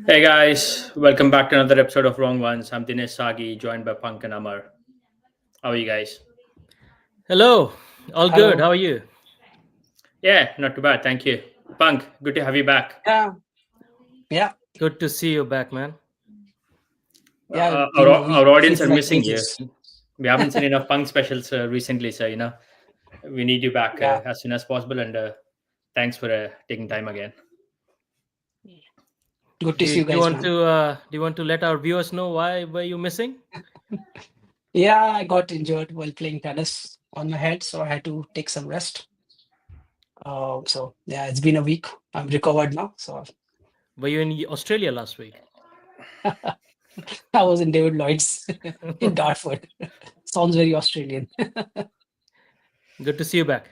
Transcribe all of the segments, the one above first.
Hey guys, welcome back to another episode of Wrong Ones. I'm Dinesh Sagi, joined by Punk and Amar. How are you guys? Hello, all good. Hello. How are you? Yeah, not too bad, thank you. Punk, good to have you back. Yeah, yeah, Good to see you back, man. yeah. It's Our, been a week. our audience Feels are like missing you. ages. We haven't seen enough Punk specials recently, so we need you back Yeah. as soon as possible. And thanks for taking time again. Good to Do, see do you you guys, want man. to do you want to let our viewers know why were you missing? Yeah, I got injured while playing tennis on my head, so I had to take some rest. So yeah, it's been a week. I'm recovered now. So Were you in Australia last week? I was in David Lloyd's in Dartford. Sounds very Australian. Good to see you back.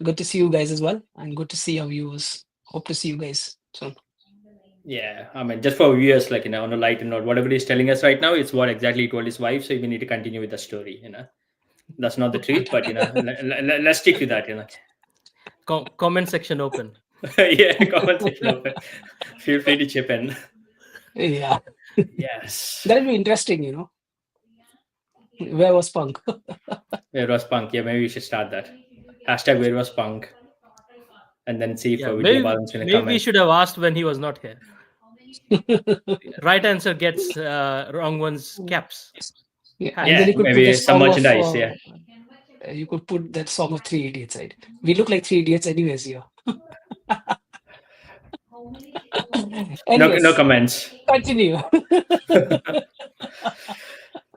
Good to see you guys as well, and good to see our viewers. Hope to see you guys soon. Yeah, I mean, just for viewers, on a lighter note, whatever he's telling us right now, it's what exactly he told his wife. So we need to continue with the story. That's not the truth, but let's stick to that. Comment section open. Yeah, comment section open. Feel free to chip in. Yeah, Yes. that'll be interesting. Where was Punk? Where was Punk? Yeah, maybe we should start that. Hashtag where was Punk? And then see if Yeah, Vidya maybe Balan's going to maybe we comment. should have asked when he was not here. Right answer gets wrong one's caps. Yeah, and Hats. then Yeah, you could put the maybe some song of merchandise. Yeah. you could put that song of Three Idiots, right? We look like Three Idiots anyways here. No Anyways, comments. continue.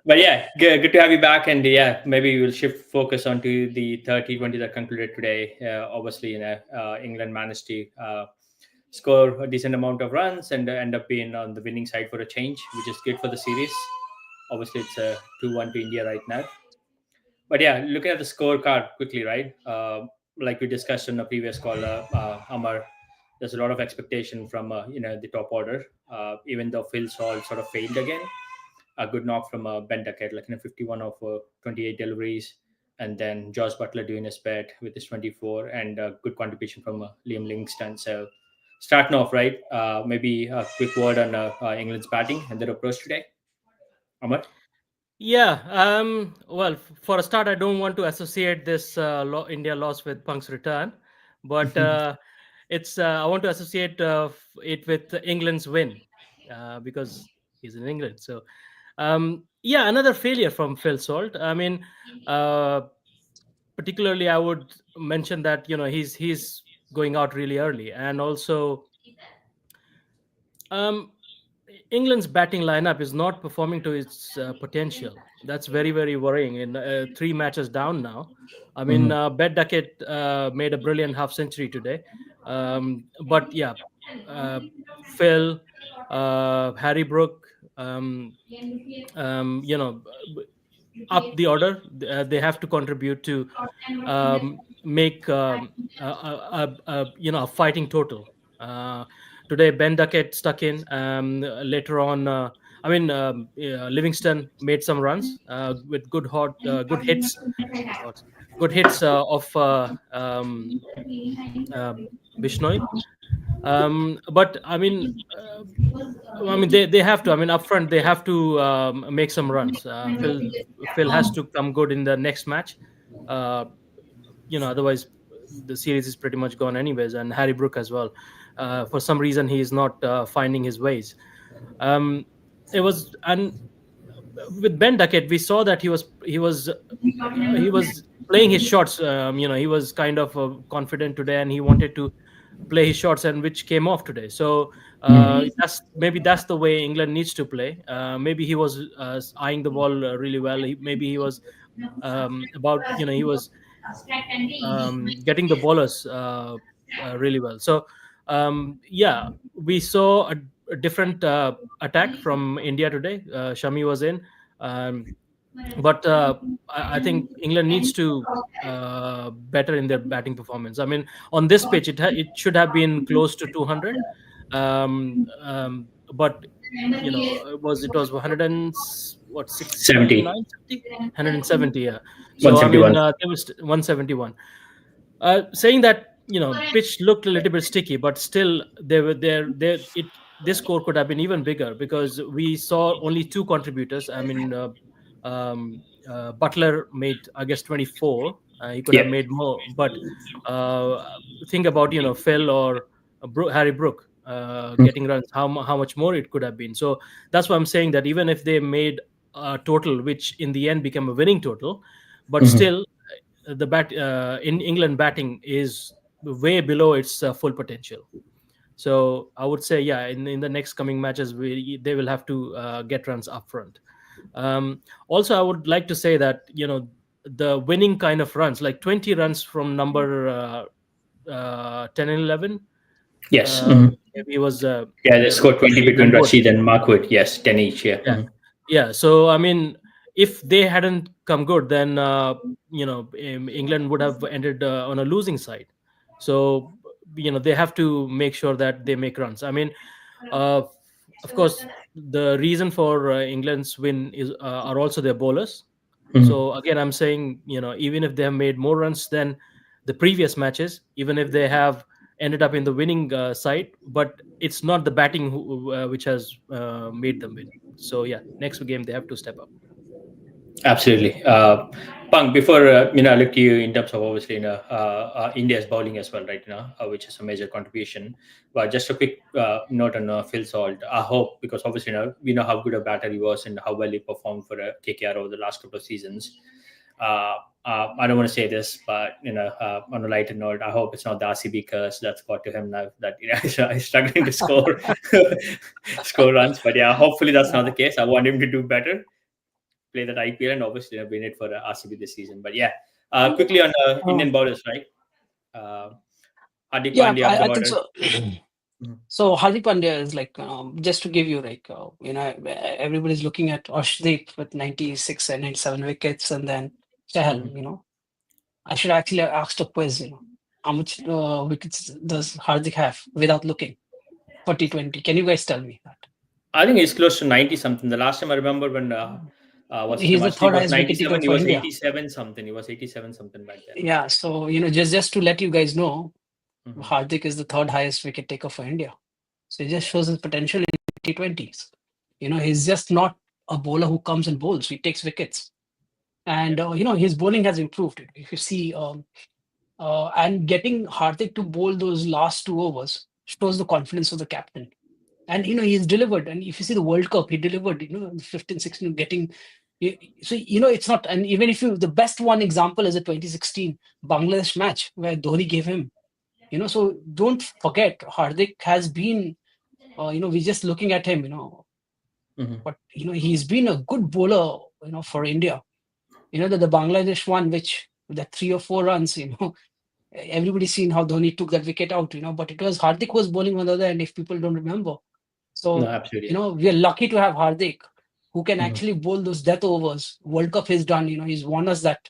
But yeah, good to have you back. And yeah, maybe we'll shift focus onto the T20 that concluded today. Obviously, England managed to score a decent amount of runs and end up being on the winning side for a change, which is good for the series. Obviously, it's a 2-1 to India right now. But yeah, looking at the scorecard quickly, right? Like we discussed in the previous call, Amar, there's a lot of expectation from the top order. Even though Phil Salt sort of failed again, a good knock from Ben Duckett, 51 of 28 deliveries, and then Josh Butler doing his bit with his 24, and a good contribution from Liam Livingston. So starting off right, maybe a quick word on England's batting and their approach today, Amar. Yeah. Well, for a start, I don't want to associate this India loss with Punk's return, but it's I want to associate it with England's win because he's in England. So, yeah, another failure from Phil Salt. I mean, uh, particularly, I would mention that he's going out really early, and also um, England's batting lineup is not performing to its potential. That's very, very worrying. In 3 matches down now, I mean, Mhm. Bet Duckett made a brilliant half century today, but yeah, uh, Phil, Harry Brook, um, you know, up the order. They have to contribute to make a fighting total. Today, Ben Duckett stuck in. Later on, Livingston made some runs with good hits, good hits of uh, Bishnoi. But they have to. I mean, up front they have to make some runs. Phil has to come good in the next match. Uh, Otherwise the series is pretty much gone anyways. And Harry Brook as well. For some reason he is not finding his ways. It was and with Ben Duckett, we saw that he was playing his shots. He was kind of confident today, and he wanted to play his shots, and which came off today. So that's the way England needs to play. Maybe he was eyeing the ball really well. Maybe he was about he was getting the bowlers really well. So yeah, we saw a different attack from India today. Shami was in, um, but I think England needs to better in their batting performance. I mean, on this pitch, it should have been close to 200, but it was 100 and what 70, 69 70 170, yeah. So I mean 171. there was 171. Saying that pitch looked a little bit sticky, but still they were there. It this score could have been even bigger because we saw only two contributors. I mean, Butler made, I guess, 24. He could have Yeah. made more, but uh, think about Phil or Harry Brook getting runs. How much more it could have been. So that's why I'm saying that even if they made a total, which in the end became a winning total, but Mhm. still the bat in England batting is way below its full potential. So I would say, yeah, in the next coming matches, they will have to get runs up front. Also, I would like to say that the winning kind of runs, like 20 runs from number 10 and 11, Yes. uh, Mhm. maybe it was Yeah, they scored 20 Rashid between and Wood. Rashid and Markwood. Yes, 10 each. Yeah. Yeah, Mhm. yeah. So I mean, if they hadn't come good, then England would have ended on a losing side. So they have to make sure that they make runs. I mean, uh, of course, the reason for England's win is are also their bowlers. Mhm. So again, I'm saying, even if they have made more runs than the previous matches, even if they have ended up in the winning side, but it's not the batting which has made them win. So yeah, next game they have to step up. Absolutely. Punk, before I look to you in terms of obviously India's bowling as well, right? Which is a major contribution. But just a quick note on Phil Salt. I hope, because obviously we know how good a batter he was and how well he performed for KKR over the last couple of seasons. Uh, I don't want to say this, but on a lighter note, I hope it's not the RCB curse that's got to him now that he's struggling to score score runs. But yeah, hopefully that's not the case. I want him to do better, play that IPL, and obviously win it for RCB this season. But yeah, quickly on Uh, Indian bowlers, right? Uh, Hardik yeah, Pandya up the I think order. so. Mhm. So Hardik Pandya is like, just to give you like, everybody's looking at Arshdeep with 96 and 97 wickets, and then Chahal. Mhm. I should actually have asked a quiz. How much wickets does Hardik have without looking for T20? Can you guys tell me that? I think he's close to 90 something. The last time I remember when what's his name? He's the Arshdeep third was highest wicket taker 97. He for was India. 87 something. He was 87 something back then. Yeah, so just to let you guys know, Mhm. Hardik is the third highest wicket taker for India. So it just shows his potential in T20s. He's just not a bowler who comes and bowls. He takes wickets, and his bowling has improved. If you see, and getting Hardik to bowl those last 2 overs shows the confidence of the captain. And he's delivered. And if you see the World Cup, he delivered. 15, 16, getting. So it's not. And even if the best one example is a 2016 Bangladesh match where Dhoni gave him. So don't forget Hardik has been. We're just looking at him. Mhm. But he's been a good bowler. For India. The Bangladesh one, which that 3 or 4 runs. Everybody's seen how Dhoni took that wicket out. But it was Hardik was bowling on the other end. If people don't remember. No, So, absolutely. we are lucky to have Hardik, who can Mhm. actually bowl those death overs. World Cup has done, he's won us that.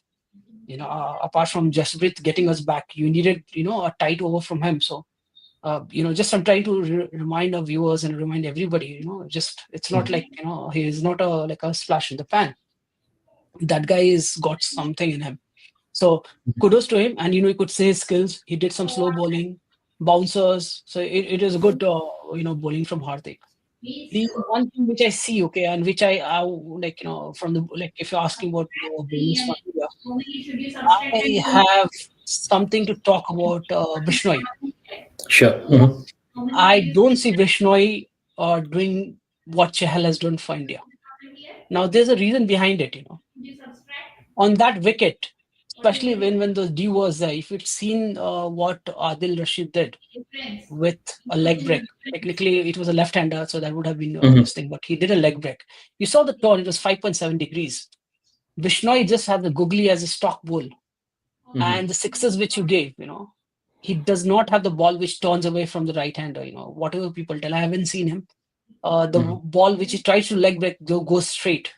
Apart from Jasprit getting us back, you needed, a tight over from him. So, just I'm trying to remind our viewers and remind everybody, just it's not like, Mhm. he is not like a splash in the pan. That guy has got something in him. So, kudos to him. And, he could say his skills. He did some slow bowling, bouncers. So, it is a good, bowling from Hardik. The one thing which I see, okay, and which I like, from the like, if you're asking about bowlers from India, I have something to talk about Bishnoi. Sure. You know, Mhm. I don't see Bishnoi doing what Chahal has done for India. Now, there's a reason behind it. On that wicket, especially when the D was there, if you'd seen what Adil Rashid did with a leg break. Technically, it was a left-hander, so that would have been Mhm. this thing. But he did a leg break. You saw the turn; it was 5.7 degrees. Bishnoi just had the googly as a stock bull, Mhm. and the sixes which you gave, he does not have the ball which turns away from the right hander. Whatever people tell, I haven't seen him. The Mhm. ball which he tries to leg break goes straight.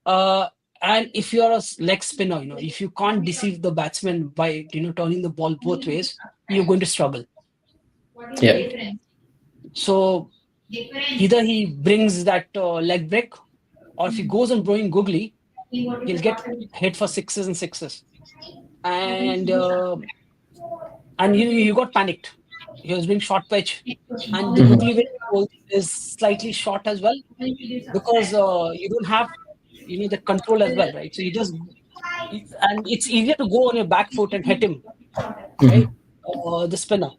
Uh, and if you're a leg spinner, if you can't deceive the batsman by turning the ball both ways, you're going to struggle, right? Yeah. So either he brings that leg break, or if he goes on blowing googly, he'll get hit for sixes and sixes. And you got panicked. He was doing short pitch, and the quickly win is slightly short as well because you don't have the control as well, right? So you just and it's easier to go on your back foot and hit him, right? The spinner.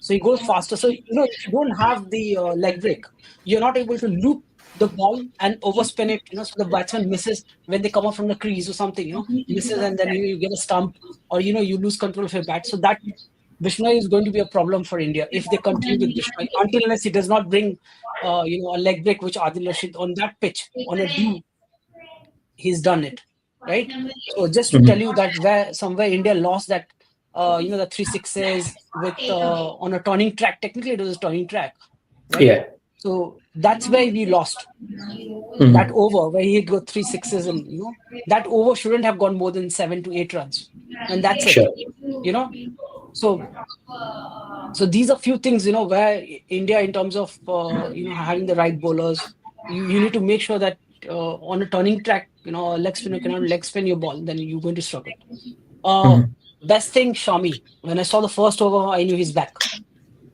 So he goes faster. So if you don't have the leg break, you're not able to loop the ball and overspin it. So the batsman misses when they come up from the crease or something. Misses, and then you get a stump, or you lose control of your bat. So that Bishnoi is going to be a problem for India if they continue with Bishnoi until unless he does not bring a leg break, which Adil Rashid on that pitch on a due, he's done it, right? So just to tell you that somewhere India lost that the 3 6s with on a turning track. Technically it was a turning track, right? Yeah. So that's where we lost that over, where he got 3 6s, and that over shouldn't have gone more than 7 to 8 runs, and that's it. Sure. So these are few things where India, in terms of having the right bowlers, you need to make sure that on a turning track, a leg spinner cannot leg spin your ball, then you're going to struggle. Best thing, Shami. When I saw the first over, I knew he's back.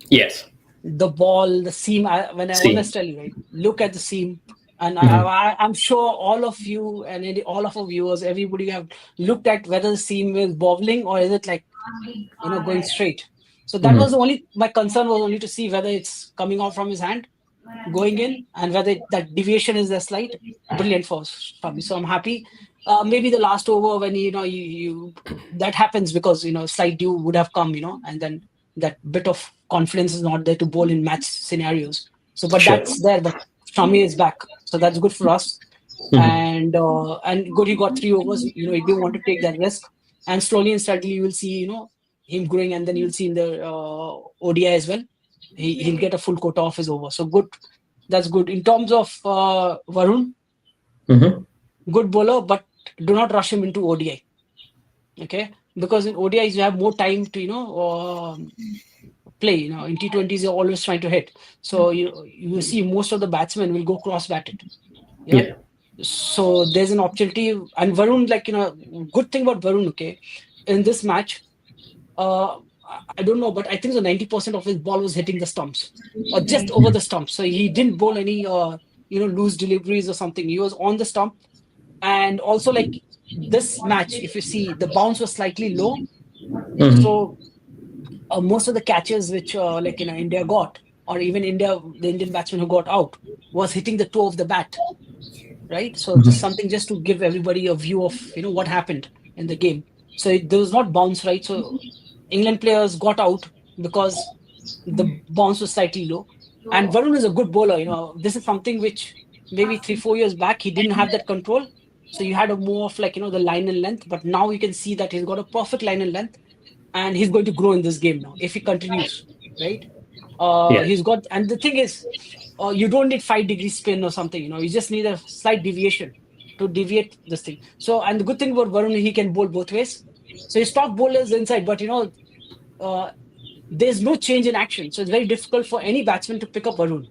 Yes. The ball, the seam. When I Seam. always tell you, right, look at the seam. And I'm sure all of you and all of our viewers, everybody have looked at whether the seam is bobbling or is it like going straight. So that was my concern was only to see whether it's coming off from his hand, going in, and whether that deviation is there slight. Brilliant for Shami. So I'm happy. Maybe the last over when you that happens because slight dew would have come, and then that bit of confidence is not there to bowl in match scenarios. So, but Sure. that's there. But Shami is back, so that's good for us. And good, he got 3 overs. He didn't want to take that risk, and slowly and steadily you will see him growing, and then you'll see in the ODI as well. He'll get a full quota of his over. So good, that's good. In terms of Varun, good bowler, but do not rush him into ODI. Okay, because in ODIs you have more time to play. In T20s you're always trying to hit. So you will see most of the batsmen will go cross batted. Yeah. So there's an opportunity, and Varun, good thing about Varun, okay, in this match, I don't know, but I think so 90% of his ball was hitting the stumps or just over the stumps. So he didn't bowl any loose deliveries or something. He was on the stump, and also this match, if you see, the bounce was slightly low. So most of the catches which India got, or even the Indian batsman who got out, was hitting the toe of the bat. Right, so just something just to give everybody a view of what happened in the game. So there was not bounce, right? So England players got out because the bounce was slightly low. And Varun is a good bowler. This is something which maybe 3-4 years back he didn't have that control. So you had a more of the line and length, but now you can see that he's got a perfect line and length, and he's going to grow in this game now if he continues, right? He's got, and the thing is, you don't need 5-degree spin or something. You just need a slight deviation to deviate this thing. So, and the good thing about Varun, he can bowl both ways. So his top bowler is inside, but there's no change in action. So it's very difficult for any batsman to pick up Varun,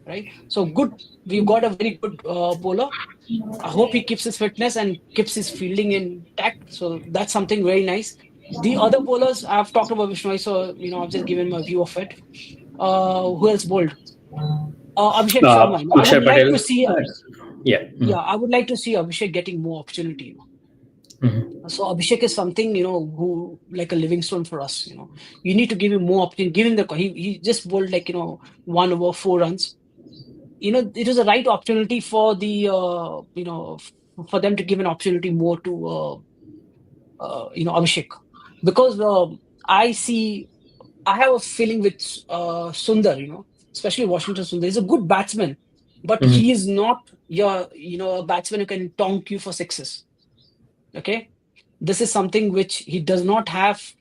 right? So good, we've got a very good bowler. I hope he keeps his fitness and keeps his fielding intact. So that's something very nice. The other bowlers, I've talked about Bishnoi, so I've just given my view of it. Who else bowled? Abhishek Sharma. I would like to see. I would like to see Abhishek getting more opportunity. So Abhishek is something who like a living stone for us. You need to give him more opportunity. Give him he just bowled 1 over 4 runs. It was a right opportunity for the for them to give an opportunity more to Abhishek, because I have a feeling with Sundar, especially Washington Sundar. He's a good batsman, but he is not your, a batsman who can tonk you for 6s. Okay, this is something which he does not have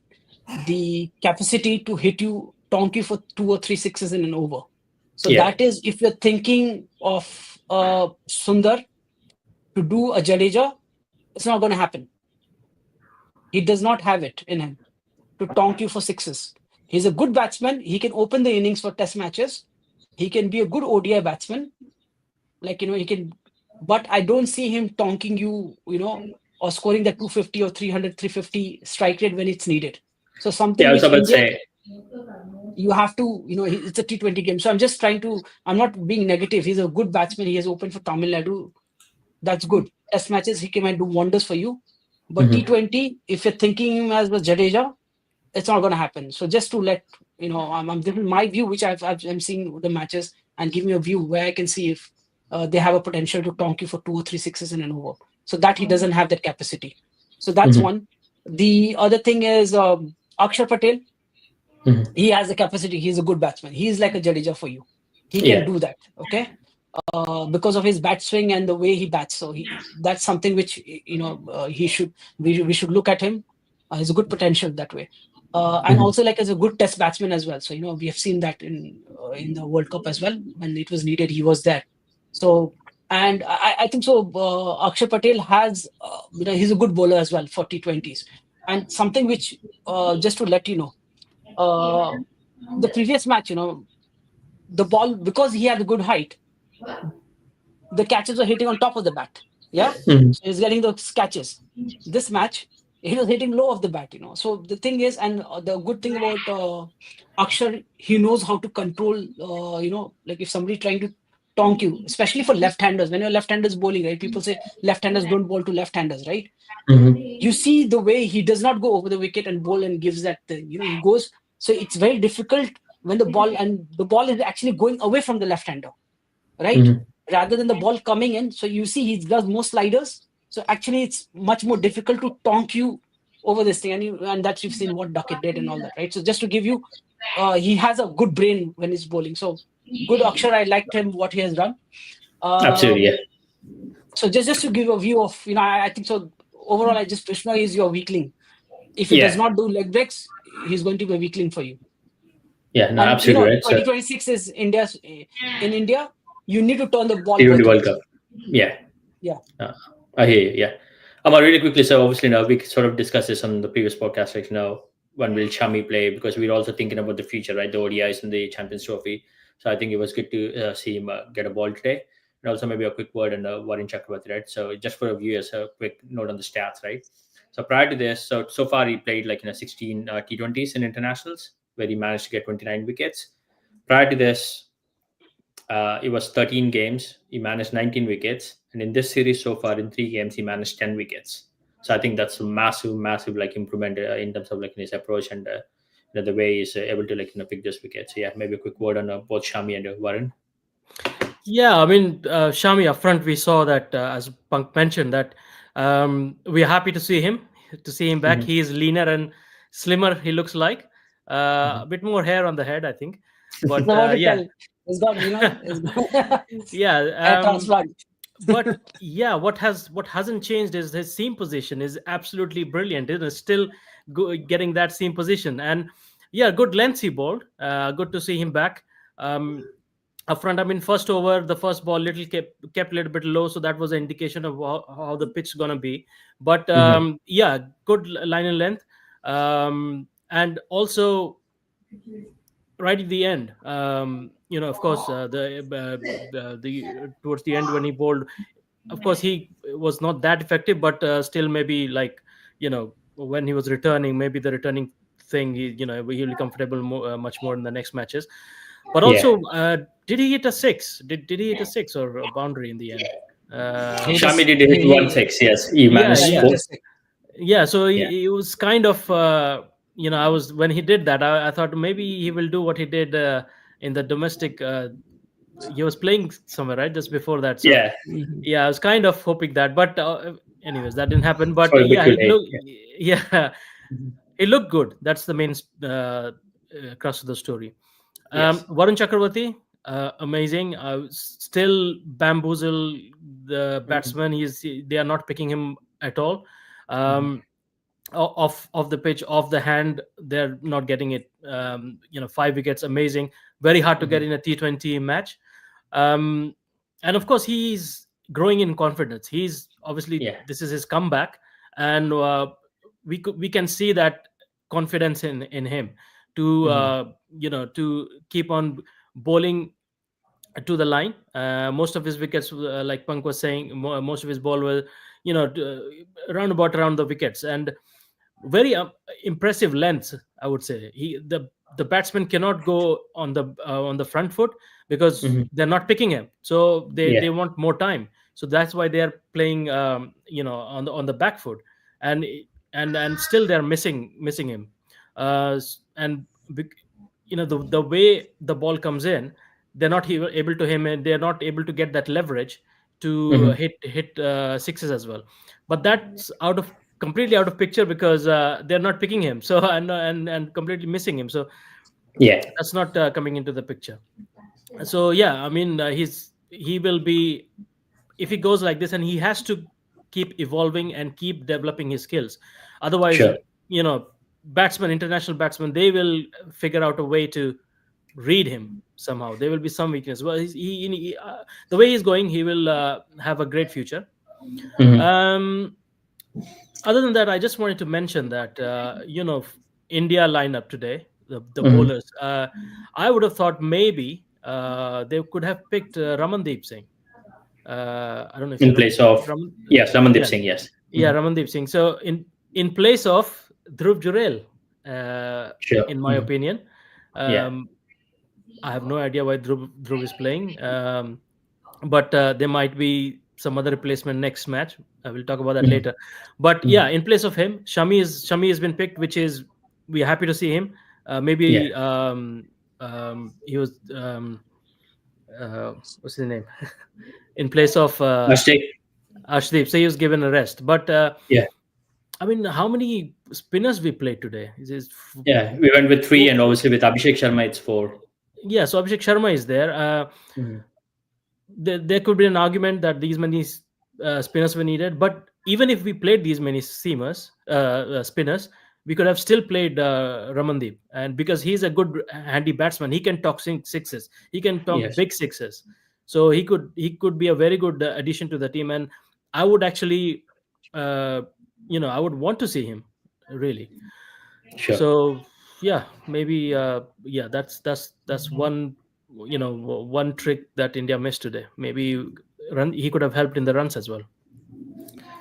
the capacity to tonk you for 2 or 3 6s in an over. So that is, if you're thinking of Sundar to do a Jadeja, it's not going to happen. He does not have it in him to tonk you for 6s. He's a good batsman. He can open the innings for test matches. He can be a good ODI batsman. He can, but I don't see him tonking you, or scoring that 250 or 300, 350 strike rate when it's needed. So something which India, you have to, it's a T20 game. So I'm not being negative. He's a good batsman. He has opened for Tamil Nadu. That's good. Test matches, he can do wonders for you. But Mhm. T20, if you're thinking him as the Jadeja, it's not going to happen. So just to let I'm giving my view, which I'm seeing the matches, and giving a view where I can see if they have a potential to tonk you for 2 or 3 sixes in an over. So that he doesn't have that capacity. So that's Mhm. one. The other thing is Akshar Patel. Mhm. He has the capacity. He's a good batsman. He's like a Jadeja for you. He can Yeah. do that. Okay. Because of his bat swing and the way he bats. So that's something which he should we should look at him. He's a good potential that way, and Mhm. also like as a good test batsman as well. So we have seen that in the World Cup as well. When it was needed, he was there. So and I think so. Akshay Patel has he's a good bowler as well for T20s, and something which just to let you know, uh, the previous match, the ball, because he had a good height, the catches were hitting on top of the bat. Yeah. Mhm. So he's getting those catches. This match, he was hitting low of the bat. So the thing is, and the good thing about Akshar, he knows how to control, like if somebody trying to tonk you, especially for left-handers. When you're left-handers bowling, right? People say left-handers don't bowl to left-handers, right? Mhm. You see the way he does not go over the wicket and bowl and gives that thing. He goes. So it's very difficult when the ball is actually going away from the left-hander, right? Mhm. Rather than the ball coming in. So you see he does more sliders. So actually it's much more difficult to tonk you over this thing. And that's you've seen what Duckett did and all that, right? So just to give you, he has a good brain when he's bowling. So good Akshar, I liked him, what he has done. Absolutely. Um, Yeah. so just to give a view of, I think so overall, I just Krishna is your weakling. If he does Yeah. not do leg breaks, he's going to be a weakling for you. Yeah. No, And absolutely right. So 2026 is India's in India. You need to turn the ball T20 both World ways. Cup. Yeah. Yeah. Uh, I hear you. Yeah. Really quickly. So obviously now we sort of discussed this on the previous podcast. Like when will Shami play? Because we're also thinking about the future, right? The ODIs and the Champions Trophy. So I think it was good to see him get a ball today. And also maybe a quick word on Warren Chakravarti, right? So just for viewers, a quick note on the stats, right? So prior to this, so far he played like 16 T20s in internationals where he managed to get 29 wickets. Prior to this, it was 13 games. He managed 19 wickets, and in this series so far, in 3 games, he managed 10 wickets. So I think that's a massive, massive like improvement in terms of like his approach and the way he's able to pick those wickets. So yeah, maybe a quick word on both Shami and Varun. Yeah, I mean, Shami up front, we saw that as Punk mentioned that we're happy to see him back. Hmm. He is leaner and slimmer. He looks like Hmm. a bit more hair on the head, I think. But No, what to yeah, tell? It's got, it's got yeah. hair transplant. But yeah, what hasn't changed is his seam position is absolutely brilliant. It is still getting that seam position, and yeah, good length he bowled. Good to see him back. Um, Up front, I mean, first over, the first ball little kept a little bit low, so that was an indication of how the pitch is gonna be. But Hmm. yeah, good line and length, and also right at the end, of course, the towards the end when he bowled, of course he was not that effective, but still maybe like when he was returning, maybe the returning thing, he'll be comfortable much more in the next matches. But Yeah, also, did he hit a six? Did he hit a six or a boundary in the end? He Um, Shami just did hit one he six. Yes, he yeah, managed he yeah, four. just yeah. So Yeah, he was kind of, I was when he did that, I thought maybe he will do what he did in the domestic. He was playing somewhere right just before that. So yeah. Mhm. yeah, I was kind of hoping that, but anyways, that didn't happen. But For a bit yeah, too he late. looked, yeah, Mhm. he looked good. That's the main crux of the story. Yes. Varun Chakravarti, amazing. Still bamboozle the Mhm. batsman. They are not picking him at all. Mhm. Um, off the pitch, off the hand, they're not getting it. 5 wickets, amazing. Very hard to get Mhm. in a T20 match. Um, and of course, he's growing in confidence. He's obviously Yeah. this is his comeback, and we can see that confidence in him to Mhm. to keep on bowling to the line. Most of his wickets, like Punk was saying, most of his ball was around the wickets, and very impressive lengths, I would say. The the batsman cannot go on the front foot because Hmm. they're not picking him, so they Yeah. want more time. So that's why they are playing on the back foot, and and still they're missing him. And the way the ball comes in, they're not able to him, and they're not able to get that leverage to Hmm. hit sixes as well. But that's completely out of picture because they're not picking him, so and completely missing him, so Yeah. that's not coming into the picture. So yeah, I mean, he will be, if he goes like this, and he has to keep evolving and keep developing his skills. Otherwise, Sure. international batsmen, they will figure out a way to read him somehow. There will be some weakness. Well, the way he's going, he will have a great future. Hmm. um Other than that, I just wanted to mention that India lineup today, the Hmm. bowlers. I would have thought maybe they could have picked Ramandeep Singh. I don't know if you In know place of, Raman. yes, Ramandeep Yeah, Singh. Yes. yeah, Hmm. Ramandeep Singh. So in place of Dhruv Jurel, uh, Sure. in my Hmm. opinion. Yeah. Um, I have no idea why Dhruv is playing. But there might be some other replacement next match. I will talk about that Hmm. later. But Hmm. yeah, in place of him, Shami has been picked, which is, we're happy to see him. Yeah. Maybe he was what's his name in place of Ashtik. Arshdeep. So he was given a rest. But Yeah. I mean, how many spinners we played today? Is Yeah. We went with three, four? and obviously with Abhishek Sharma, it's four. Yeah, so Abhishek Sharma is there. Hmm. There could be an argument that these many spinners were needed, but even if we played these many spinners, we could have still played Ramandeep, and because he's a good handy batsman, he can talk sixes, he can talk Yes. big sixes, so he could be a very good addition to the team, and I would actually, uh, I would want to see him really. Sure. So yeah, maybe yeah, that's one, one trick that India missed today. Maybe he could have helped in the runs as well.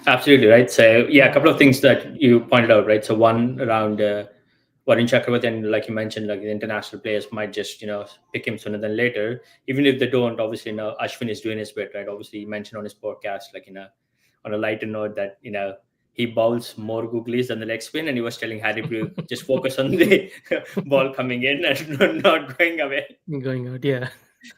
Absolutely right. So yeah, a Yeah. couple of things that you pointed out, right? So one around Varun Chakravarti, and like you mentioned, like the international players might just pick him sooner than later. Even if they don't, obviously, Ashwin is doing his bit, right? Obviously, he mentioned on his podcast, like on a lighter note, that he bowls more googlies than the leg spin, and he was telling Harry Brook, just focus on the ball coming in and not going away. Going out, yeah.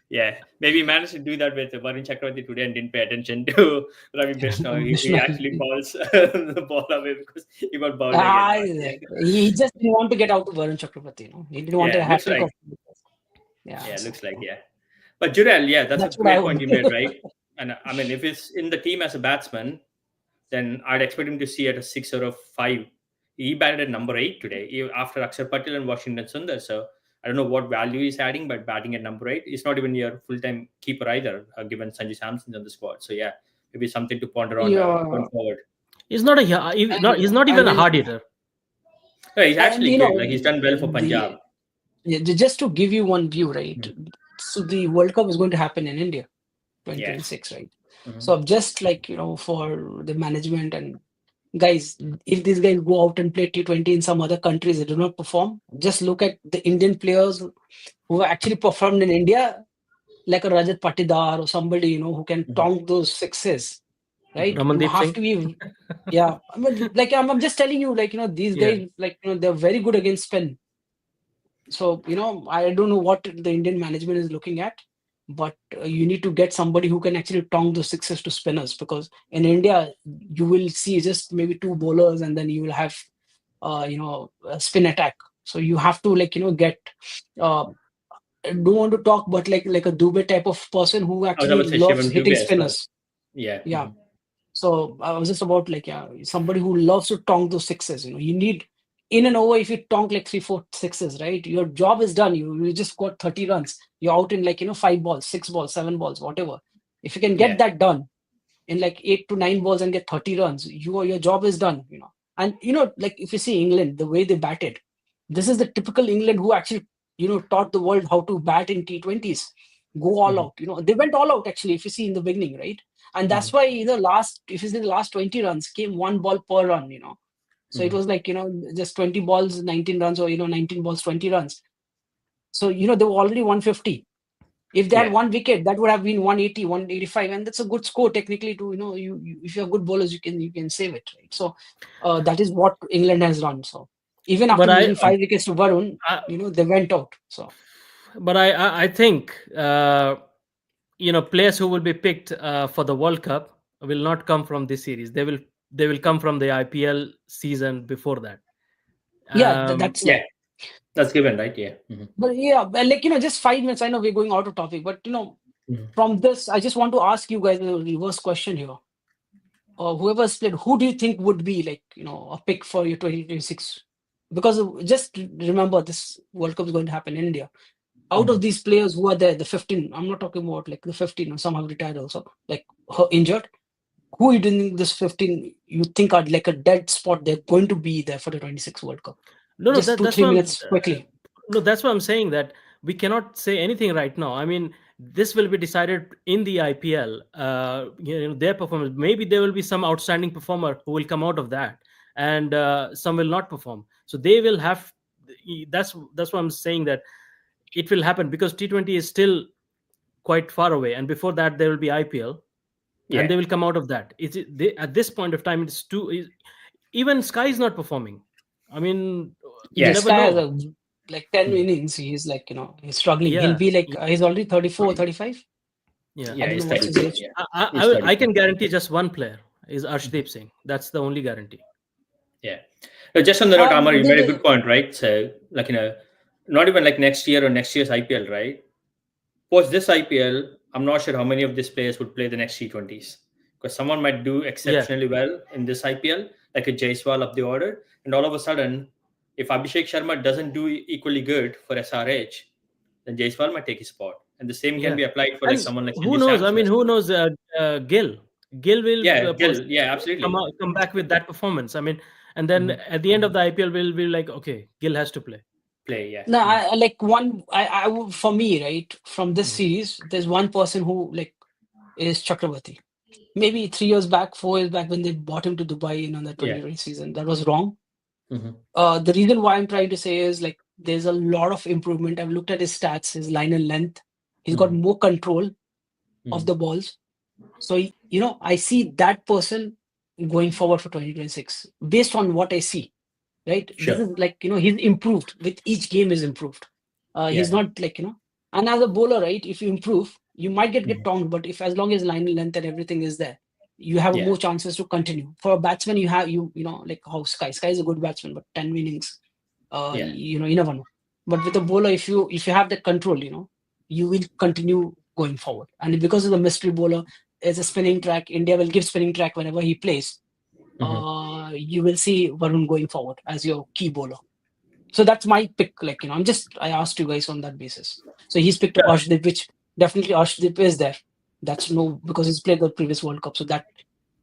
Yeah, maybe he managed to do that with Varun Chakravarti today and didn't pay attention to Ravi Bishnoi. He Bishnoi. actually balls the ball away because he got bowled again last year. He just didn't want to get out of Varun Chakraborty. He didn't want a Yeah, hat looks trick like. of. Yeah, Yeah, so looks like, yeah. But Jurel, yeah, that's a that's what I great point would. you made, right? And I mean, if it's in the team as a batsman, then I'd expect him to see at a 6 or a 5. He batted at number 8 today, after Akshar Patel and Washington Sundar. So I don't know what value he's adding, but batting at number 8, he's not even your full time keeper either, given Sanjay Samson's on the squad. So yeah, maybe something to ponder on going Yeah, forward. He's not he's not even and a then hard hitter. No, he's and actually good. Like he's done well for the Punjab. yeah, just to give you one view, right? Mhm. So the World Cup is going to happen in India, Yes. 2026, right? Hmm. So just like for the management and guys, if these guys go out and play T20 in some other countries, they do not perform. Just look at the Indian players who actually performed in India, like a Rajat Patidar or somebody who can Hmm. tonk those sixes, right? You Ramandeep have Singh. to be, yeah. I mean, like I'm just telling you, like these Yeah. guys, like they're very good against spin. So I don't know what the Indian management is looking at, but you need to get somebody who can actually tonk those sixes to spinners, because in India you will see just maybe two bowlers and then you will have a spin attack. So you have to get uh, I don't want to talk, but like a Dubey type of person who I was about actually to say loves Shivam hitting Dubey as well. spinners. Yeah. Yeah. Hmm. So I was just about somebody who loves to tonk those sixes. You need in and over, if you tonk like three, four sixes, right? Your job is done. You just got 30 runs. You're out in 5 balls, 6 balls, 7 balls, whatever. If you can Yeah. get that done in like 8 to 9 balls and get 30 runs, your job is done. And like if you see England, the way they batted, this is the typical England who actually taught the world how to bat in T20s. Go all Hmm. out. They went all out actually, if you see in the beginning, right? And Hmm. that's why last, if you see the last 20 runs came 1 ball per run. So it Hmm. was like just 20 balls 19 runs, or 19 balls 20 runs. So they were already 150. If they had Yeah. one wicket, that would have been 180, 185, and that's a good score technically. To you if you have good bowlers, you can save it, right? So that is what England has done. So even after But losing 5 wickets to Varun, I they went out. So I think players who will be picked for the World Cup will not come from this series. They will come from the IPL season before that. yeah, Um, that's Yeah. there. That's given, right? Yeah. But yeah, but like just 5 minutes. I know we're going out of topic, but from this, I just want to ask you guys a reverse question here. Whoever's played, who do you think would be like a pick for your 2026? Because just remember, this World Cup is going to happen in India. Out of these players who are there, the 15, I'm not talking about like the 15, or some have retired also, like injured. Who you think this 15 you think are like a dead spot? They're going to be there for the 26 World Cup. no, no, Just that, two, that's three what I'm. minutes quickly. No, that's what I'm saying. That we cannot say anything right now. I mean, this will be decided in the IPL. Their performance. Maybe there will be some outstanding performer who will come out of that, and some will not perform. So they will have. That's what I'm saying, that it will happen because T20 is still quite far away, and before that there will be IPL, and Yeah. they will come out of that. At this point of time, it's too. Even Sky is not performing. I mean, you Yeah. This never guy has know. like 10 Mhm. innings. He's like, he's struggling. He'll Yeah, be like, he's already 34 or 35. yeah. I Yeah. don't know It's what's his 34. age. Yeah. It's I 34. can guarantee just one player is Mhm. Arshdeep Singh. That's the only guarantee. Yeah. Just on the note, Amar, you made a There's good point, right? So, like, not even like next year or next year's IPL, right? Post this IPL, I'm not sure how many of these players would play the next T20s, because someone might do Yeah, exceptionally well in this IPL, like a Jaiswal up the order, and all of a sudden, if Abhishek Sharma doesn't do equally good for SRH, then Jaiswal might take his spot, and the same can yeah. be applied for like And someone like who Sanju knows? I Samson mean, as who well. knows? Gill. Gill will Yeah, Gill. Yeah, come absolutely. out, come back with that performance. I mean, and then Mhm. at the end of the IPL, we'll be like, okay, Gill has to play. Play, yeah. no, I like one. For me, right, from this Mhm. series, there's one person who like is Chakravarti. Maybe 3 years back, 4 years back, when they bought him to Dubai in on the Yeah. 2020 season, that was wrong. Mhm. The reason why I'm trying to say is like there's a lot of improvement. I've looked at his stats, his line and length. He's got Mhm. more control of Mhm. the balls. So I see that person going forward for 2026 based on what I see. Right, this Sure. is like he's improved with each game is improved. He's Yeah. not like and as a bowler, right, if you improve you might get Mhm. tongued, but if as long as line length and everything is there, you have Yeah. more chances to continue. For a batsman, you have like how Sky is a good batsman, but 10 innings, Yeah. you never know. But with a bowler, if you have that control, you will continue going forward. And because of the mystery bowler, there's a spinning track. India will give spinning track whenever he plays. Mhm. You will see Varun going forward as your key bowler. So that's my pick. Like, I asked you guys on that basis. So he's picked Sure. Arshdeep, which definitely Arshdeep is there. That's no, because he's played the previous World Cup. So that,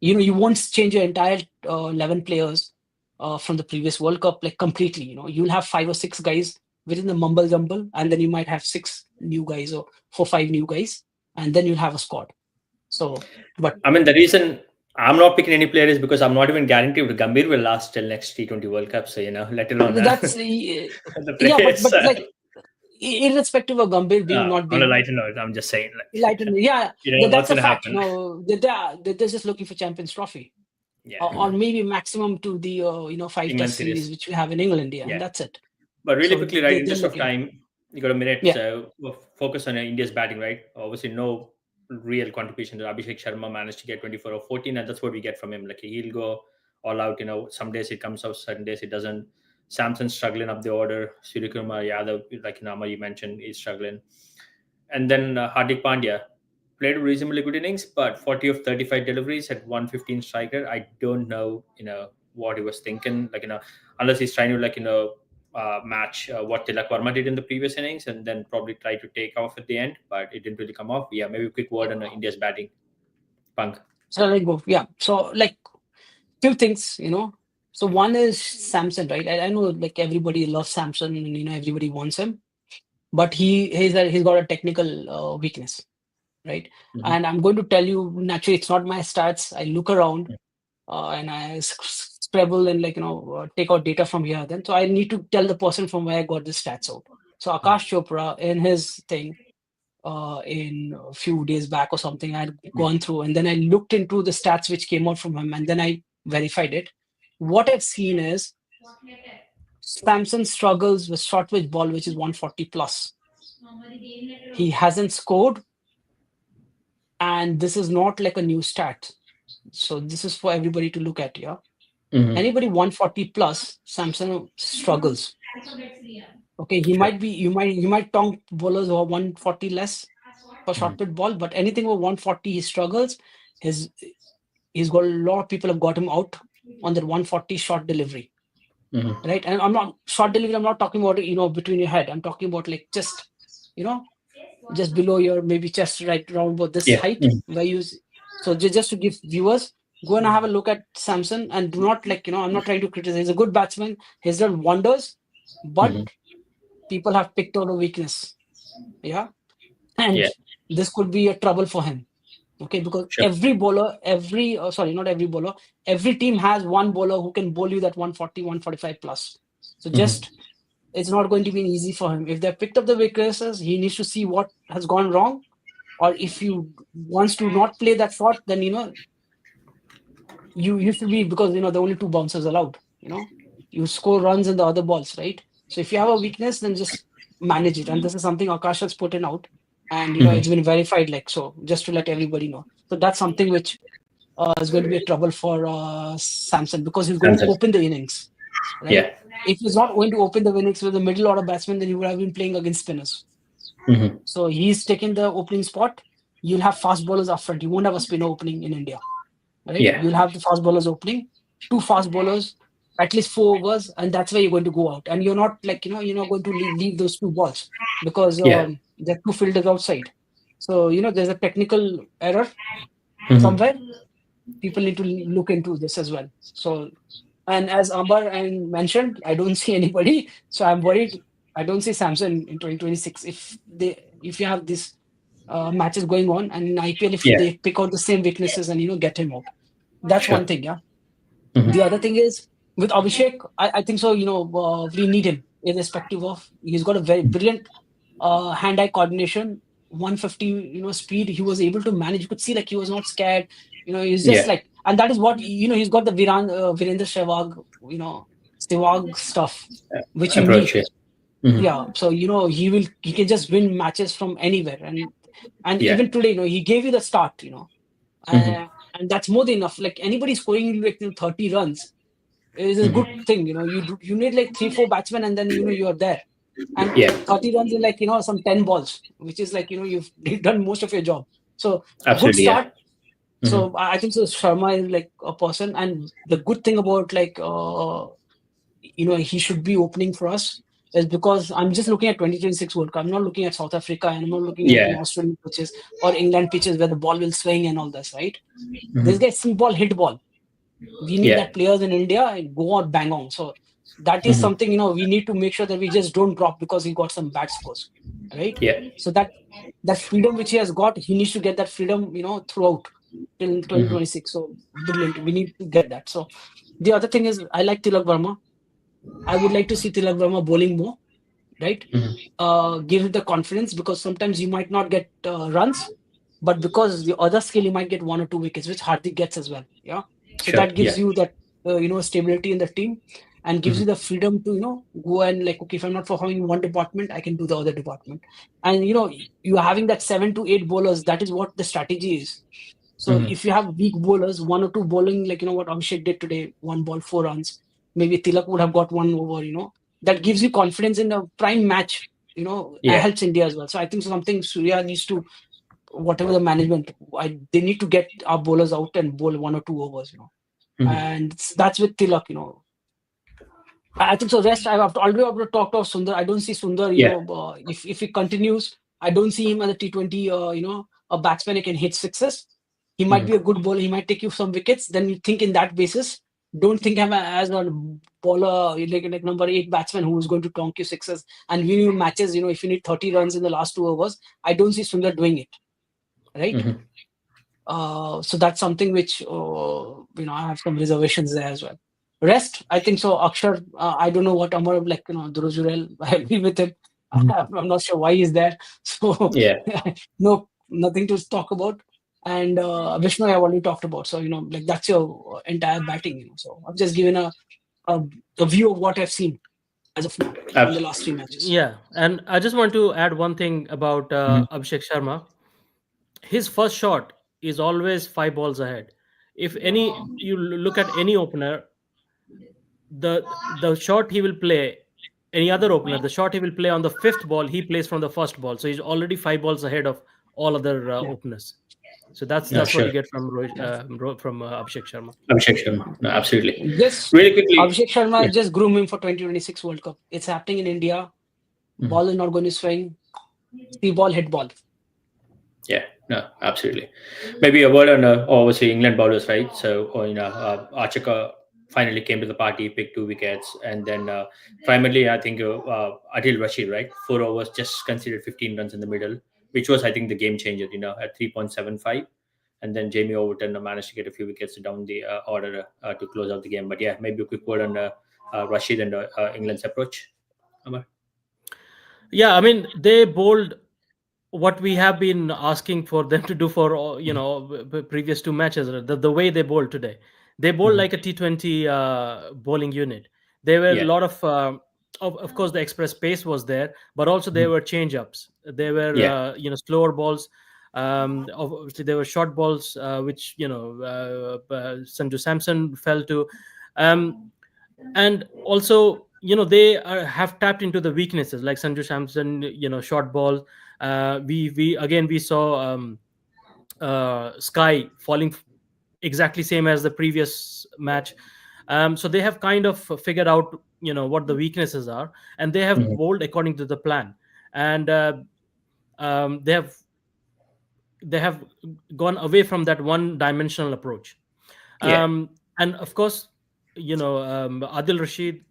you won't change your entire 11 players from the previous World Cup, like completely. You'll have 5 or 6 guys within the mumble jumble, and then you might have 6 new guys or 4, 5 new guys, and then you'll have a squad. So, but I mean, the reason I'm not picking any player is because I'm not even guaranteed Gambhir will last till next T20 World Cup. So, let alone that's the yeah, but players. like irrespective of Gambhir being not On a being lighter note, I'm just saying, like, light, yeah, what's that's a going to fact. happen. They're just looking for Champions Trophy, Yeah. or maybe maximum to the 5 Test England series series. which we have in England, yeah, and Yeah. that's it. But really So quickly, right, in they're interest of looking, time, you got a minute. yeah. So we'll focus on India's batting, right? Obviously, no real contribution to Abhishek Sharma managed to get 24 or 14, and that's what we get from him. Like, he'll go all out. Some days it comes out, certain days it doesn't. Samson's struggling up the order. Suryakumar Yadav, like Nama you mentioned, is struggling. And then Hardik Pandya played reasonably good innings, but 40 of 35 deliveries at 115 striker. I don't know, what he was thinking. Like, unless he's trying to, like, match what Tilak Varma did in the previous innings, and then probably try to take off at the end, but it didn't really come off. Yeah, maybe a quick word on India's batting. Punk. So let go. Yeah. So like few things, So one is Samson, right? I know like everybody loves Samson, and everybody wants him, but he's got a technical weakness, right? Mhm. And I'm going to tell you, naturally, it's not my stats. I look around and I scribble and take out data from here. Then, so I need to tell the person from where I got the stats out. So Akash Chopra in his thing in a few days back or something, I had gone through and then I looked into the stats which came out from him and then I verified it. What I've seen is Samson struggles with short pitch ball, which is 140 plus. He hasn't scored, and this is not like a new stat. So this is for everybody to look at. Yeah, anybody 140 plus, Samson struggles. Okay, he might be you might tongue bowlers who are 140 less for short pitch ball, but anything over 140 he struggles. He's got a lot of people have got him out on that 140 short delivery. Right, and I'm not short delivery. I'm not talking about between your head. I'm talking about like just just below your maybe chest, right around about this height where you. So just to give viewers, go and have a look at Samson and do not I'm not trying to criticize. He's a good batsman. He's done wonders, but people have picked out a weakness. Yeah, and this could be a trouble for him. Okay, because every bowler, not every bowler, every team has one bowler who can bowl you that 140, 145 plus. So just it's not going to be easy for him. If they've picked up the weaknesses, he needs to see what has gone wrong. Or if you wants to not play that shot, then you should be, because there are only two bouncers allowed. You score runs in the other balls, right? So if you have a weakness, then just manage it. And this is something Akash has put in out. And it's been verified, so just to let everybody know. So that's something which is going to be a trouble for Samson, because he's going to open the innings, right? Yeah. If he's not going to open the innings with a middle order batsman, then he would have been playing against spinners. So he's taking the opening spot. You'll have fast bowlers up front. You won't have a spinner opening in India, right? Yeah. You'll have the fast bowlers opening, two fast bowlers, at least 4 overs, and that's where you're going to go out. And you're not you're not going to leave those 2 balls, because there are 2 fielders outside. So there's a technical error somewhere. People need to look into this as well. So, and as Ambar mentioned, I don't see anybody. So I'm worried. I don't see Samson in 2026 if you have this matches going on, and in IPL if they pick out the same weaknesses and get him out. That's one thing. Yeah. The other thing is with Abhishek, I think so. We need him irrespective of. He's got a very brilliant hand-eye coordination, 150 speed. He was able to manage. You could see he was not scared. He's just and that is what he's got the Virendra Sehwag stuff, which you need. Yeah, so he can just win matches from anywhere, and even today, he gave you the start, and that's more than enough. Anybody scoring 30 runs is a good thing. You need 3-4 batsmen, and then you're there. And 30 runs in some 10 balls, which is you've done most of your job. So good start. So I think so. Sharma is a person, and the good thing about he should be opening for us is because I'm just looking at 2026 World Cup. I'm not looking at South Africa, and I'm not looking at Australian pitches or England pitches where the ball will swing and all this, right? This guy's see ball, hit ball. We need that players in India and go out bang on. So that is something we need to make sure that we just don't drop because he got some bad scores, right? So that freedom which he has got, he needs to get that freedom throughout till 2026. So brilliant. We need to get that. So the other thing is I like Tilak Verma. I would like to see Tilak Verma bowling more, right? Give him the confidence, because sometimes you might not get runs, but because the other skill you might get 1 or 2 wickets, which Hardik gets as well. Yeah. So that gives you that stability in the team, and gives you the freedom to go and okay, if I'm not performing one department, I can do the other department. And you're having that 7 to 8 bowlers. That is what the strategy is. So if you have weak bowlers, 1 or 2 bowling, what Abhishek did today, 1 ball 4 runs, maybe Tilak would have got 1 over. That gives you confidence in a prime match. Helps India as well. So I think something Surya needs to, whatever the management, they need to get our bowlers out and bowl 1 or 2 overs. And that's with Tilak. I think so. Rest, I've already talked of Sundar. I don't see Sundar. If he continues, I don't see him as a T20. A batsman who can hit sixes. He might be a good bowler. He might take you some wickets. Then you think in that basis. Don't think him as a bowler like number 8 batsman who is going to tonk you sixes and win you matches. If you need 30 runs in the last 2 overs, I don't see Sundar doing it. Right. So that's something which I have some reservations there as well. Rest, I think so. Akshar, I don't know what Amar Durozurel. I agree with him. I'm not sure why he's there. So Yeah, no, nothing to talk about. And Vishnu, I've already talked about. So like that's your entire batting. So I've just given a, a view of what I've seen as of now in the last three matches. Yeah, and I just want to add one thing about Mhm. Abhishek Sharma. His first shot is always 5 balls ahead. If any you look at any opener, the shot he will play, any other opener, the shot he will play on the fifth ball, he plays from the first ball. So he's already 5 balls ahead of all other Yeah, openers. So that's No, that's what sure. you get from yeah. from Abhishek Sharma. Abhishek Sharma. No, absolutely. Just Really quickly. Abhishek Yeah. Sharma just groom him for 2026 World Cup. It's happening in India. Mhm. Ball is not going to swing. See ball, hit ball. Yeah, no, absolutely. Maybe a word on obviously England bowlers, right? So, Archer finally came to the party, picked 2 wickets, and then primarily I think Adil Rashid, right? 4 overs, just conceded 15 runs in the middle, which was I think the game changer. At 3.75, and then Jamie Overton managed to get a few wickets down the order to close out the game. But yeah, maybe a quick word on Rashid and England's approach. Amar? Yeah, I mean they bowled what we have been asking for them to do for previous 2 matches. The way they bowled today, they bowled Mhm. like a T20 bowling unit. There were a Yeah, lot of course the express pace was there, but also there Mhm. were change ups. There were yeah, slower balls. Obviously there were short balls which Sanju Samson fell to. Um, and also they have tapped into the weaknesses like Sanju Samson, short ball. We saw Sky falling exactly same as the previous match. So they have kind of figured out what the weaknesses are, and they have Mhm. bowled according to the plan. And they have gone away from that one dimensional approach. yeah. um, and of course, Adil Rashid,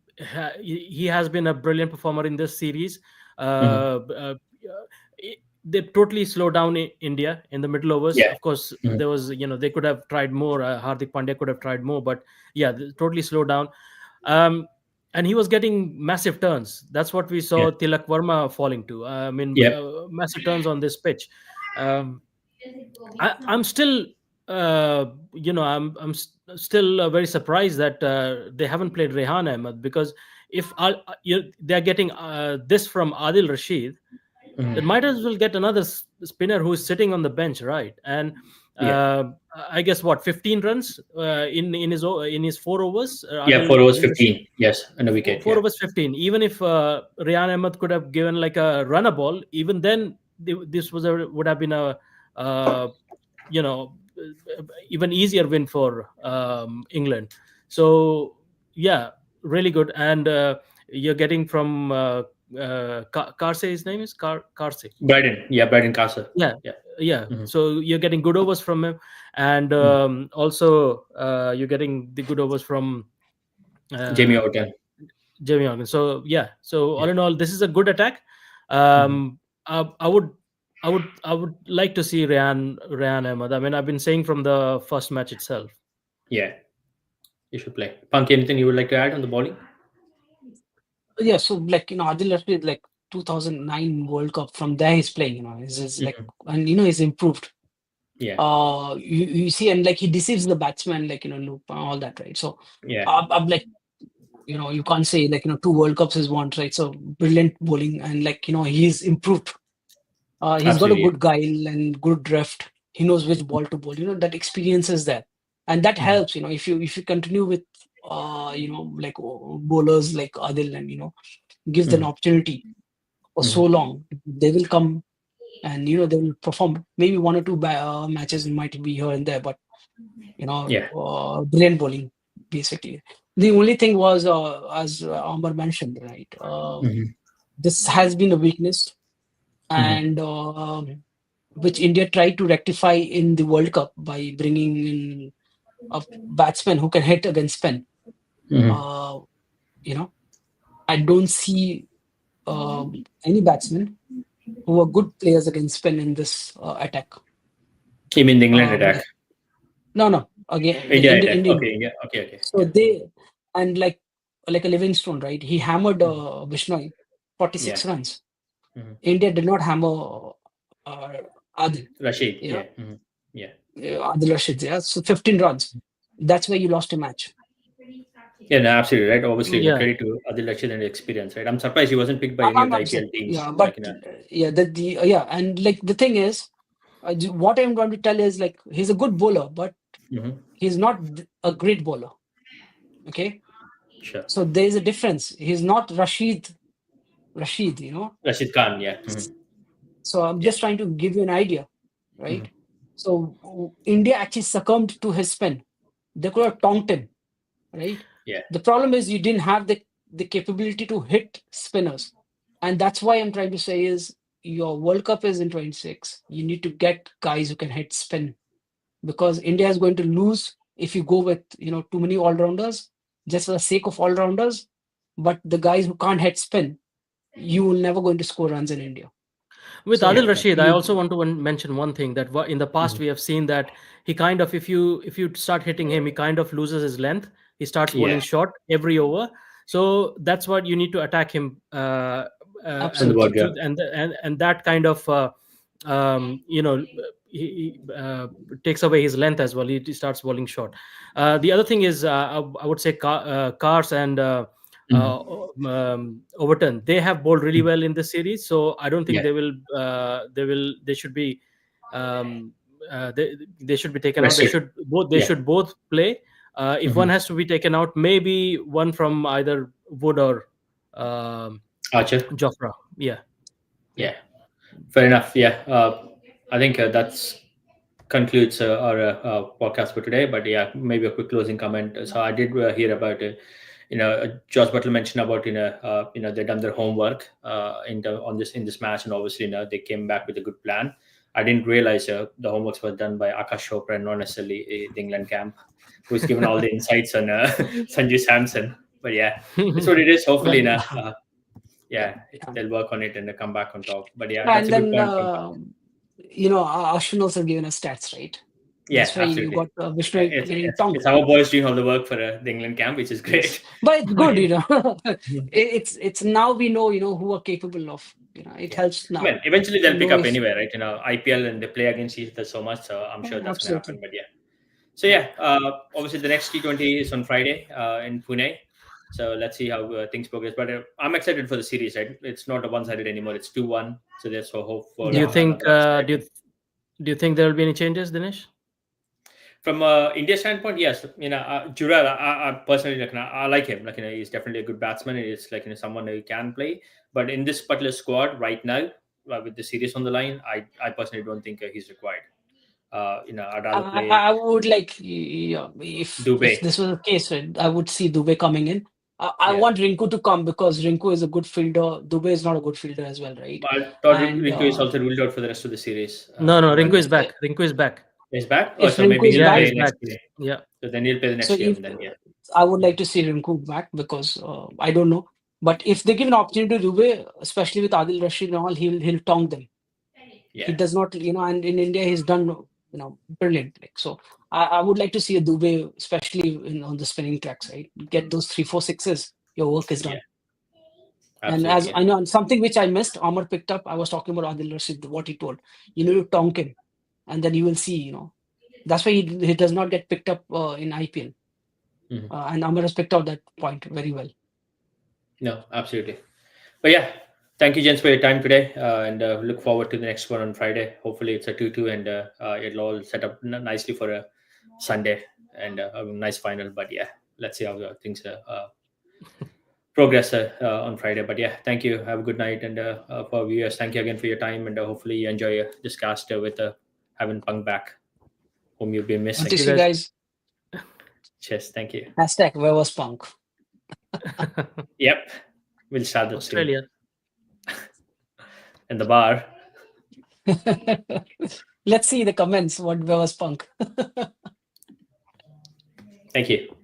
he has been a brilliant performer in this series. Mhm. They totally slowed down India in the middle overs. Yeah. Of course, Mhm. there was, they could have tried more. Hardik Pandya could have tried more, but yeah, they totally slowed down. Um, and he was getting massive turns. That's what we Yeah. saw Tilak Verma falling to. I mean, Yep. massive turns on this pitch. Um, I'm still, still very surprised that they haven't played Rehan Ahmed, because if they're getting this from Adil Rashid, then Mhm. might as well get another spinner who's sitting on the bench, right? And Yeah. uh, I guess what 15 runs in his 4 overs. Yeah. 4 overs, Adil Rashid 15. Yes. And a four, wicket. four Yeah. overs 15. Even if Rehan Ahmed could have given like a runner ball, even then this would have been a uh, you know even easier win for England. So yeah, really good. And you're getting from Karse, his name is Karse. Bryden. Yeah. Bryden Castle. Yeah, Yeah. yeah. Mhm. So you're getting good overs from him, and Mhm. also you're getting the good overs from Jamie uh, Overton. Jamie Morgan. So yeah, so Yeah. all in all, this is a good attack. Mhm. I would, I would like to see Rayan Ahmed. I mean, I've been saying from the first match itself. Yeah. You should play. Punk, anything you would like to add on the bowling? Yeah, so like Adil Rashid, like 2009 World Cup. From there, he's playing. He's like, Mhm. and he's improved. Yeah. You see, and like he deceives the batsman, like Loop and all that, right? So, Yeah. I'm like, you can't say like 2 World Cups is won, right? So brilliant bowling, and like he's improved. He's got a Absolutely. good guile and good drift. He knows which ball to bowl. That experience is there, and that Mhm. helps. If you continue with like bowlers like Adil, and gives them Mhm. opportunity for so Mhm. long, they will come, and they will perform. Maybe one or two matches might be here and there, but Yeah. brilliant bowling basically. The only thing was, as Amber mentioned, right? Mhm. This has been a weakness, Mhm. and which India tried to rectify in the World Cup by bringing in a batsman who can hit against spin. Mhm. Uh, you know, I don't see any batsmen who are good players against spin in this attack. You mean the England attack? Like, no, no, again, like India Indian, attack. Indian. Okay. Yeah. Okay. Okay. So Yeah. they, and like a Livingstone, right? He hammered Mhm. Bishnoi, 46 Yeah. runs. India did not hammer uh, Adil. Rashid, Yeah, yeah. Adil Rashid. Yeah, so 15 runs. That's where you lost a match. Yeah, no, absolutely right. Obviously, the Yeah. credit to Adil Rashid and the experience, right? I'm surprised he wasn't picked by any of the I'm IPL saying, teams. yeah, Like, but yeah, yeah, and like the thing is, what I'm going to tell is like he's a good bowler, but mhm, he's not a great bowler. Okay, sure. so there is a difference. He's not Rashid, you know. Rashid Khan, yeah. So I'm Yeah. just trying to give you an idea, right? Mhm. So India actually succumbed to his spin. They could have tonked him, right? Yeah. The problem is you didn't have the capability to hit spinners, and that's why I'm trying to say is your World Cup is in 26. You need to get guys who can hit spin because India is going to lose if you go with too many all rounders just for the sake of all rounders. But the guys who can't hit spin, you will never going to score runs in India. With Yeah. Adil So Rashid, I you also want to mention one thing that in the past Mhm. we have seen that he kind of, if you start hitting him, he kind of loses his length. He starts bowling Yeah. short every over. So that's what you need to attack him, From the and word, absolutely. yeah. and that kind of he takes away his length as well. He starts bowling short. The other thing is, I would say Cars and Mhm. Overton, they have bowled really well in this series. So I don't think Yeah. they should be um, they should be taken out. Rested. They Yeah. should both play. If one Mhm. has to be taken out, maybe one from either Wood or um, Archer. Jofra. Yeah. Yeah. Fair enough. Yeah. I think that's concludes our podcast for today. But yeah, maybe a quick closing comment. So I did hear about Josh Butler mentioned about they done their homework in this match, and obviously they came back with a good plan. I didn't realize the homeworks were done by Akash Chopra and not necessarily the England camp, who's given all the insights on Sanju Samson. But yeah, that's what it is. Hopefully, Well, yeah, yeah. they'll work on it and come back on top. But yeah, that's And a good then point from. Ashwin also given us stats, right? Yeah, That's why you absolutely. got Vishnu It's, getting it's, tonked. it's our boys doing all the work for the England camp, which is Yes, great. but it's I good, mean, it's now we know who are capable of. It yeah. helps I now mean, eventually to they'll pick know up if anywhere, right? IPL and they play against each other so much, so I'm sure that's going to happen. absolutely. But yeah. So Yeah. yeah, obviously the next T20 is on Friday in Pune. So let's see how things progress. But I'm excited for the series, right? It's not a one-sided anymore. It's 2-1. So there's so hope for Do you Yeah. think? another upset. Do you think there will be any changes, Dinesh? From India standpoint, yes, Jural, I personally I like him. He's definitely a good batsman. It's someone who can play. But in this particular squad right now, with the series on the line, I personally don't think he's required. I'd rather play I would like, yeah, if Dubey. this was the case, right, I would see Dubey coming in. I Yeah, want Rinku to come because Rinku is a good fielder. Dubey is not a good fielder as well, right? but I thought And Rinku is also ruled out for the rest of the series. No, no. Am I Rinku wrong? is back. Rinku is back. He's back. Oh, if so Rinku maybe is he'll Yeah, back, play he's next back. year. Yeah. So then he'll play the so next year. if Then yeah, I would like to see Rinku back because I don't know, but if they give an opportunity to Dubey, especially with Adil Rashid and all, he'll tonk them. He yeah, does not, and in India he's done, brilliant. Like so, I would like to see a Dubey, especially on the spinning tracks, right? Get those 3 4 6s, your work is yeah, done. And absolutely. as Yeah, I know, and something which I missed, Amar picked up. I was talking about Adil Rashid, what he told. You need to tonk him, and then you will see. That's why he does not get picked up in IPL. Mhm. And Amar has picked out that point very well. No, absolutely. But yeah, thank you, gents, for your time today, and look forward to the next one on Friday. Hopefully, it's a 2-2, and it'll all set up nicely for a Sunday and a nice final. But yeah, let's see how things progress on Friday. But yeah, thank you. Have a good night, and for viewers, thank you again for your time, and hopefully you enjoy this cast with having Punk back, whom you've been Good missing. to You see you guys. guys. Cheers. Thank you. Hashtag where was Punk? Yep, we'll start that soon. Australia. In the bar. Let's see the comments. Where was Punk? Thank you.